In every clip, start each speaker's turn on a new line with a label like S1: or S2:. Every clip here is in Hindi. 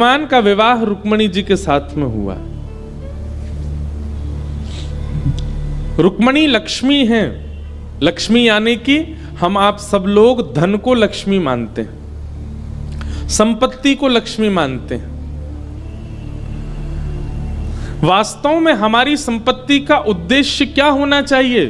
S1: भगवान का विवाह रुक्मणी जी के साथ में हुआ। रुक्मणी लक्ष्मी हैं। लक्ष्मी यानी कि हम आप सब लोग धन को लक्ष्मी मानते हैं, संपत्ति को लक्ष्मी मानते हैं। वास्तव में हमारी संपत्ति का उद्देश्य क्या होना चाहिए?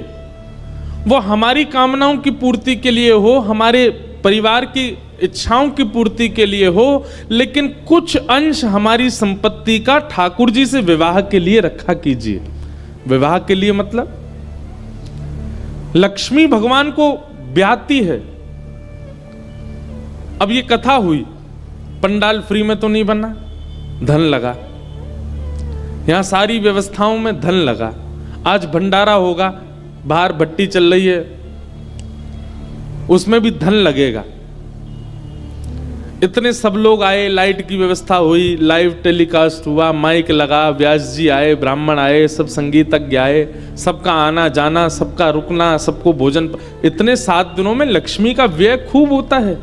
S1: वो हमारी कामनाओं की पूर्ति के लिए हो, हमारे परिवार की इच्छाओं की पूर्ति के लिए हो, लेकिन कुछ अंश हमारी संपत्ति का ठाकुर जी से विवाह के लिए रखा कीजिए। विवाह के लिए मतलब लक्ष्मी भगवान को ब्याहती है। अब ये कथा हुई, पंडाल फ्री में तो नहीं बना, धन लगा, यहां सारी व्यवस्थाओं में धन लगा। आज भंडारा होगा, बाहर भट्टी चल रही है, उसमें भी धन लगेगा। इतने सब लोग आए, लाइट की व्यवस्था हुई, लाइव टेलीकास्ट हुआ, माइक लगा, व्यास जी आए, ब्राह्मण आए, सब संगीतज्ञ आए, सबका आना जाना, सबका रुकना, सबको भोजन। इतने 7 दिनों में लक्ष्मी का व्यय खूब होता है।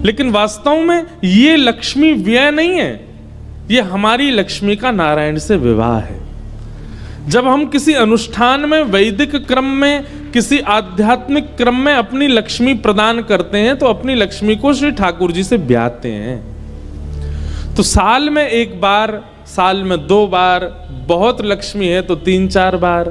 S1: लेकिन वास्तव में ये लक्ष्मी व्यय नहीं है, ये हमारी लक्ष्मी का नारायण से विवाह है। जब हम किसी अनुष्ठान में, वैदिक क्रम में, किसी आध्यात्मिक क्रम में अपनी लक्ष्मी प्रदान करते हैं तो अपनी लक्ष्मी को श्री ठाकुर जी से ब्याहते हैं। तो साल में 1 बार, साल में 2 बार, बहुत लक्ष्मी है तो 3-4 बार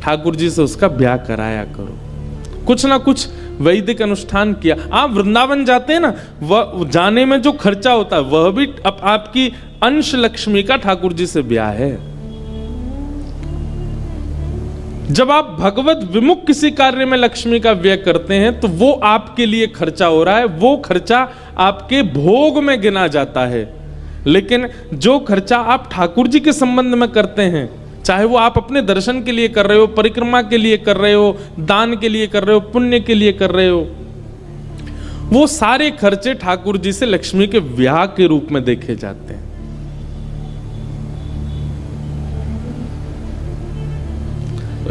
S1: ठाकुर जी से उसका ब्याह कराया करो। कुछ ना कुछ वैदिक अनुष्ठान किया। आप वृंदावन जाते हैं ना, वह जाने में जो खर्चा होता है वह भी आपकी अंश लक्ष्मी का ठाकुर जी से ब्याह है। जब आप भगवत विमुख किसी कार्य में लक्ष्मी का व्यय करते हैं तो वो आपके लिए खर्चा हो रहा है, वो खर्चा आपके भोग में गिना जाता है। लेकिन जो खर्चा आप ठाकुर जी के संबंध में करते हैं, चाहे वो आप अपने दर्शन के लिए कर रहे हो, परिक्रमा के लिए कर रहे हो, दान के लिए कर रहे हो, पुण्य के लिए कर रहे हो, वो सारे खर्चे ठाकुर जी से लक्ष्मी के ब्याह के रूप में देखे जाते हैं।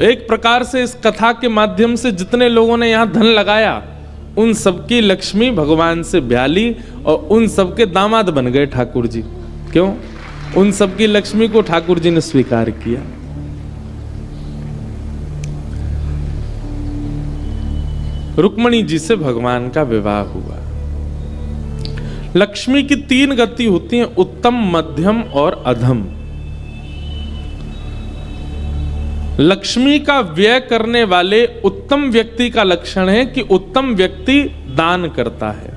S1: एक प्रकार से इस कथा के माध्यम से जितने लोगों ने यहां धन लगाया, उन सबकी लक्ष्मी भगवान से ब्याह ली और उन सबके दामाद बन गए ठाकुर जी। क्यों? उन सबकी लक्ष्मी को ठाकुर जी ने स्वीकार किया। रुक्मणी जी से भगवान का विवाह हुआ। लक्ष्मी की 3 गति होती हैं, उत्तम, मध्यम और अधम। लक्ष्मी का व्यय करने वाले उत्तम व्यक्ति का लक्षण है कि उत्तम व्यक्ति दान करता है,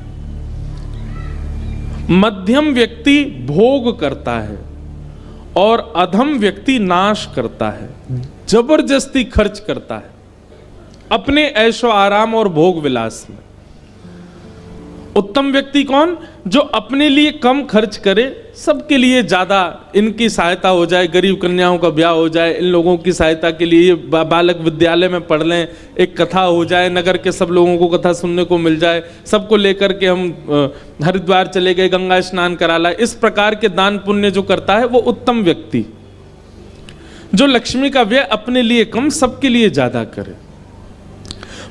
S1: मध्यम व्यक्ति भोग करता है और अधम व्यक्ति नाश करता है, जबरदस्ती खर्च करता है अपने ऐशो आराम और भोग विलास में। उत्तम व्यक्ति कौन? जो अपने लिए कम खर्च करे, सबके लिए ज्यादा, इनकी सहायता हो जाए, गरीब कन्याओं का ब्याह हो जाए, इन लोगों की सहायता के लिए बालक विद्यालय में पढ़ लें, एक कथा हो जाए, नगर के सब लोगों को कथा सुनने को मिल जाए, सबको लेकर के हम हरिद्वार चले गए, गंगा स्नान करा लाए। इस प्रकार के दान पुण्य जो करता है वो उत्तम व्यक्ति। जो लक्ष्मी का व्यय अपने लिए कम, सबके लिए ज्यादा करे।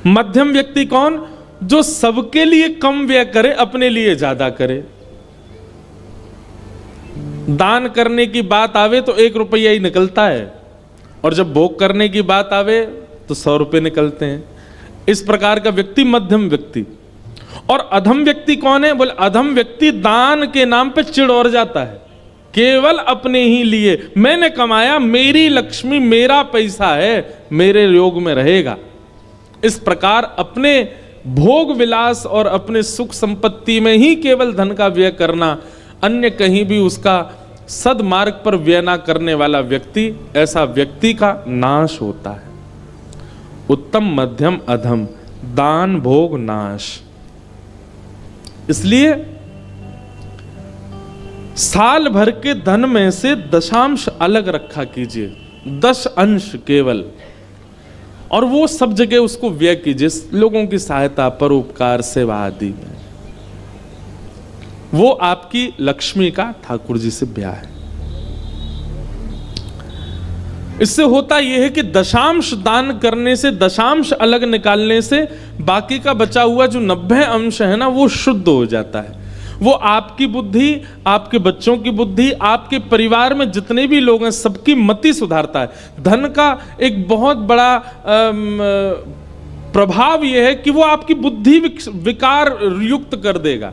S1: मध्यम व्यक्ति कौन? जो सबके लिए कम व्यय करे, अपने लिए ज्यादा करे। दान करने की बात आवे तो 1 रुपया ही निकलता है, और जब भोग करने की बात आवे तो 100 रुपए निकलते हैं। इस प्रकार का व्यक्ति मध्यम व्यक्ति। और अधम व्यक्ति कौन है? बोले अधम व्यक्ति दान के नाम पे चिढ़ और जाता है, केवल अपने ही लिए। मैंने कमाया, मेरी लक्ष्मी, मेरा पैसा है, मेरे योग में रहेगा। इस प्रकार अपने भोग विलास और अपने सुख संपत्ति में ही केवल धन का व्यय करना, अन्य कहीं भी उसका सदमार्ग पर व्यय ना करने वाला व्यक्ति, ऐसा व्यक्ति का नाश होता है। उत्तम, मध्यम, अधम, दान, भोग, नाश। इसलिए साल भर के धन में से दशांश अलग रखा कीजिए, 10 अंश केवल, और वो सब जगह उसको व्यय कीजिए, लोगों की सहायता, परोपकार, सेवा आदि में। वो आपकी लक्ष्मी का ठाकुर जी से ब्याह है। इससे होता यह है कि दशांश दान करने से, दशांश अलग निकालने से बाकी का बचा हुआ जो 90 अंश है ना, वो शुद्ध हो जाता है। वो आपकी बुद्धि, आपके बच्चों की बुद्धि, आपके परिवार में जितने भी लोग हैं सबकी मति सुधारता है। धन का एक बहुत बड़ा प्रभाव यह है कि वो आपकी बुद्धि विकार युक्त कर देगा।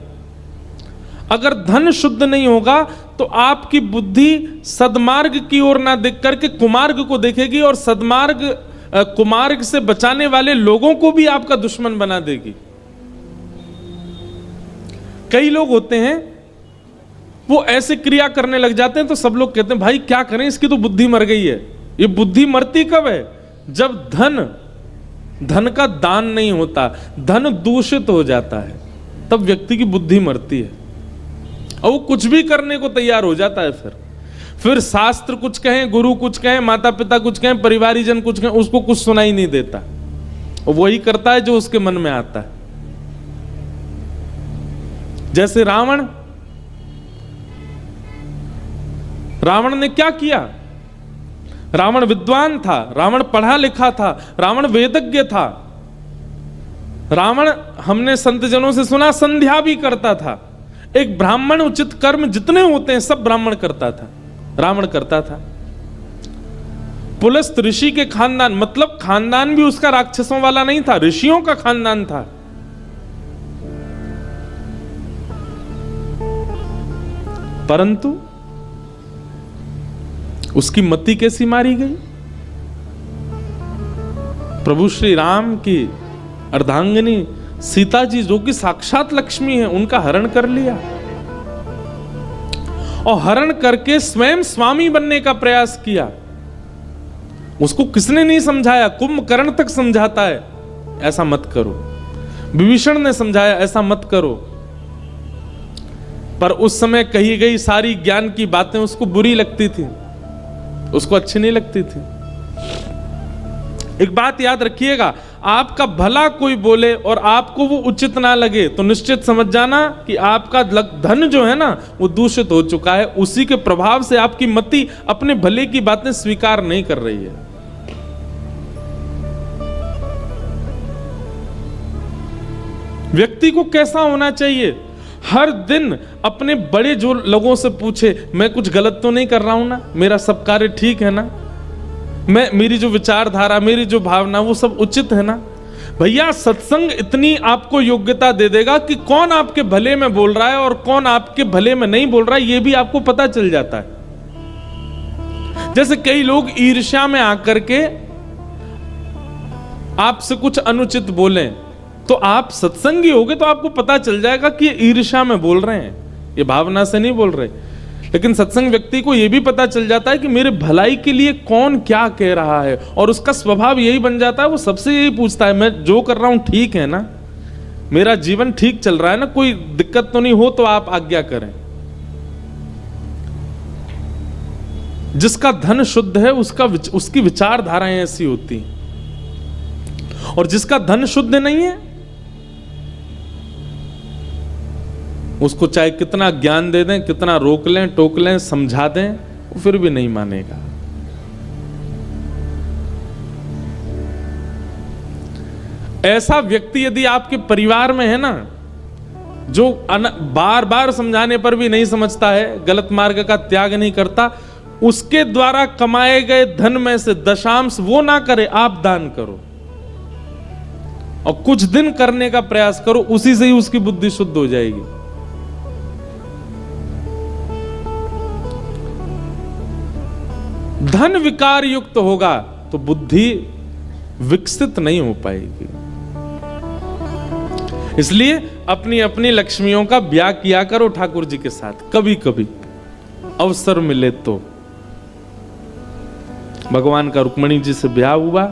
S1: अगर धन शुद्ध नहीं होगा तो आपकी बुद्धि सद्मार्ग की ओर ना देख करके कुमार्ग को देखेगी, और सद्मार्ग कुमार्ग से बचाने वाले लोगों को भी आपका दुश्मन बना देगी। कई लोग होते हैं वो ऐसे क्रिया करने लग जाते हैं तो सब लोग कहते हैं भाई क्या करें, इसकी तो बुद्धि मर गई है। ये बुद्धि मरती कब है? जब धन का दान नहीं होता, धन दूषित हो जाता है, तब व्यक्ति की बुद्धि मरती है और वो कुछ भी करने को तैयार हो जाता है। फिर शास्त्र कुछ कहें, गुरु कुछ कहें, माता पिता कुछ कहें, परिवारीजन कुछ कहें, उसको कुछ सुनाई नहीं देता और वही करता है जो उसके मन में आता है। जैसे रावण ने क्या किया? रावण विद्वान था, रावण पढ़ा लिखा था, रावण वेदज्ञ था, रावण हमने संत जनों से सुना संध्या भी करता था। एक ब्राह्मण उचित कर्म जितने होते हैं सब ब्राह्मण करता था, रावण करता था। पुलस्त ऋषि के खानदान, मतलब खानदान भी उसका राक्षसों वाला नहीं था, ऋषियों का खानदान था। परंतु उसकी मति कैसी मारी गई? प्रभु श्री राम की अर्धांगिनी सीता जी जो कि साक्षात लक्ष्मी है, उनका हरण कर लिया और हरण करके स्वयं स्वामी बनने का प्रयास किया। उसको किसने नहीं समझाया? कुंभकर्ण तक समझाता है ऐसा मत करो, विभीषण ने समझाया ऐसा मत करो, पर उस समय कही गई सारी ज्ञान की बातें उसको बुरी लगती थी, उसको अच्छी नहीं लगती थी। एक बात याद रखिएगा, आपका भला कोई बोले और आपको वो उचित ना लगे तो निश्चित समझ जाना कि आपका धन जो है ना वो दूषित हो चुका है। उसी के प्रभाव से आपकी मति अपने भले की बातें स्वीकार नहीं कर रही है। व्यक्ति को कैसा होना चाहिए? हर दिन अपने बड़े जो लोगों से पूछे, मैं कुछ गलत तो नहीं कर रहा हूं ना, मेरा सब कार्य ठीक है ना, मेरी जो विचारधारा, मेरी जो भावना वो सब उचित है ना। भैया सत्संग इतनी आपको योग्यता दे देगा कि कौन आपके भले में बोल रहा है और कौन आपके भले में नहीं बोल रहा है, ये भी आपको पता चल जाता है। जैसे कई लोग ईर्ष्या में आकर के आपसे कुछ अनुचित बोलें, तो आप सत्संगी होगे तो आपको पता चल जाएगा कि ये ईर्ष्या में बोल रहे हैं, ये भावना से नहीं बोल रहे। लेकिन सत्संग व्यक्ति को यह भी पता चल जाता है कि मेरे भलाई के लिए कौन क्या कह रहा है, और उसका स्वभाव यही बन जाता है, वो सबसे यही पूछता है मैं जो कर रहा हूं ठीक है ना, मेरा जीवन ठीक चल रहा है ना, कोई दिक्कत तो नहीं हो तो आप आज्ञा करें। जिसका धन शुद्ध है उसकी विचारधाराएं ऐसी होती हैं, और जिसका धन शुद्ध नहीं है उसको चाहे कितना ज्ञान दे दें, कितना रोक लें, टोक लें, समझा दें, वो फिर भी नहीं मानेगा। ऐसा व्यक्ति यदि आपके परिवार में है ना, जो बार बार समझाने पर भी नहीं समझता है, गलत मार्ग का त्याग नहीं करता, उसके द्वारा कमाए गए धन में से दशांश वो ना करे, आप दान करो और कुछ दिन करने का प्रयास करो, उसी से ही उसकी बुद्धि शुद्ध हो जाएगी। धन विकार युक्त होगा तो बुद्धि विकसित नहीं हो पाएगी। इसलिए अपनी अपनी लक्ष्मियों का ब्याह किया करो ठाकुर जी के साथ, कभी कभी अवसर मिले तो। भगवान का रुक्मणी जी से ब्याह हुआ,